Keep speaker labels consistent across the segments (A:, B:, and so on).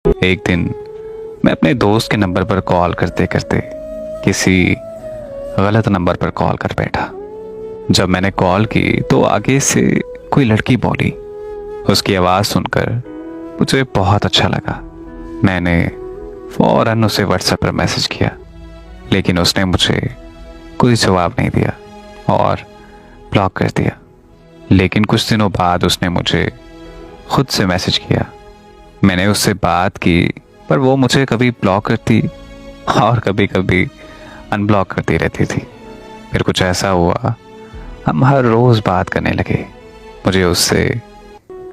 A: एक दिन मैं अपने दोस्त के नंबर पर कॉल करते करते किसी गलत नंबर पर कॉल कर बैठा। जब मैंने कॉल की तो आगे से कोई लड़की बोली। उसकी आवाज़ सुनकर मुझे बहुत अच्छा लगा। मैंने फौरन उसे व्हाट्सएप पर मैसेज किया, लेकिन उसने मुझे कोई जवाब नहीं दिया और ब्लॉक कर दिया। लेकिन कुछ दिनों बाद उसने मुझे खुद से मैसेज किया। मैंने उससे बात की, पर वो मुझे कभी ब्लॉक करती और कभी कभी अनब्लॉक करती रहती थी। फिर कुछ ऐसा हुआ, हम हर रोज़ बात करने लगे। मुझे उससे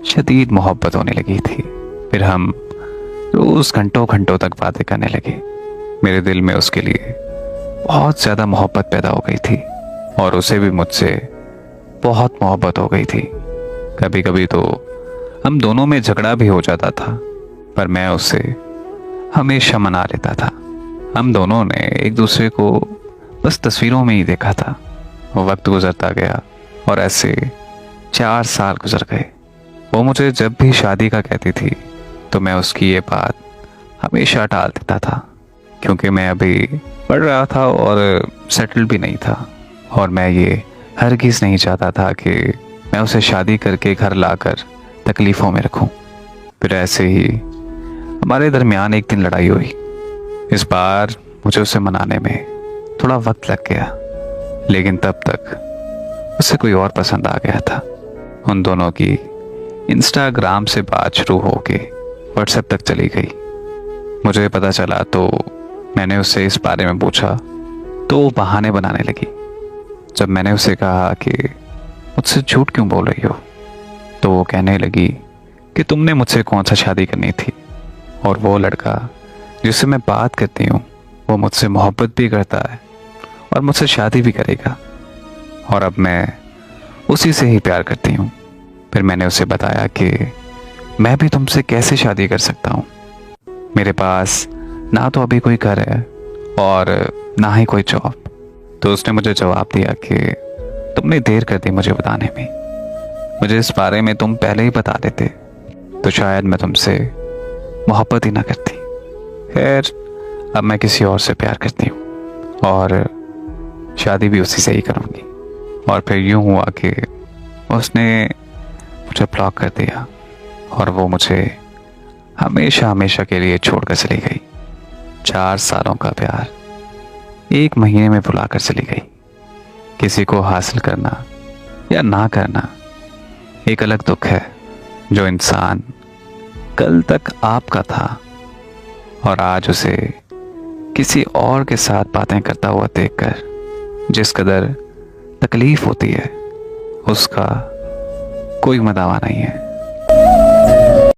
A: शदीद मोहब्बत होने लगी थी। फिर हम रोज़ घंटों घंटों तक बातें करने लगे। मेरे दिल में उसके लिए बहुत ज़्यादा मोहब्बत पैदा हो गई थी और उसे भी मुझसे बहुत मोहब्बत हो गई थी। कभी कभी तो हम दोनों में झगड़ा भी हो जाता था, पर मैं उसे हमेशा मना लेता था। हम दोनों ने एक दूसरे को बस तस्वीरों में ही देखा था। वक्त गुजरता गया और ऐसे 4 साल गुजर गए। वो मुझे जब भी शादी का कहती थी तो मैं उसकी ये बात हमेशा टाल देता था, क्योंकि मैं अभी पढ़ रहा था और सेटल भी नहीं था, और मैं ये हरगिज़ नहीं चाहता था कि मैं उसे शादी करके घर लाकर तकलीफ़ों में रखूं। फिर ऐसे ही हमारे दरमियान एक दिन लड़ाई हुई। इस बार मुझे उसे मनाने में थोड़ा वक्त लग गया, लेकिन तब तक उसे कोई और पसंद आ गया था। उन दोनों की इंस्टाग्राम से बात शुरू होके व्हाट्सएप तक चली गई। मुझे पता चला तो मैंने उससे इस बारे में पूछा तो वो बहाने बनाने लगी। जब मैंने उसे कहा कि मुझसे झूठ क्यों बोल रही हो, तो वो कहने लगी कि तुमने मुझसे कौन सा शादी करनी थी, और वो लड़का जिससे मैं बात करती हूँ वो मुझसे मोहब्बत भी करता है और मुझसे शादी भी करेगा, और अब मैं उसी से ही प्यार करती हूँ। फिर मैंने उसे बताया कि मैं भी तुमसे कैसे शादी कर सकता हूँ। मेरे पास ना तो अभी कोई घर है और ना ही कोई जॉब। तो उसने मुझे जवाब दिया कि तुमने देर कर दी मुझे बताने में। मुझे इस बारे में तुम पहले ही बता देते तो शायद मैं तुमसे मोहब्बत ही ना करती। खैर, अब मैं किसी और से प्यार करती हूँ और शादी भी उसी से ही करूँगी। और फिर यूँ हुआ कि उसने मुझे ब्लॉक कर दिया और वो मुझे हमेशा हमेशा के लिए छोड़कर चली गई। 4 सालों का प्यार 1 महीने में भुला कर चली गई। किसी को हासिल करना या ना करना एक अलग दुख है, जो इंसान कल तक आपका था और आज उसे किसी और के साथ बातें करता हुआ देखकर जिस कदर तकलीफ होती है, उसका कोई मदावा नहीं है।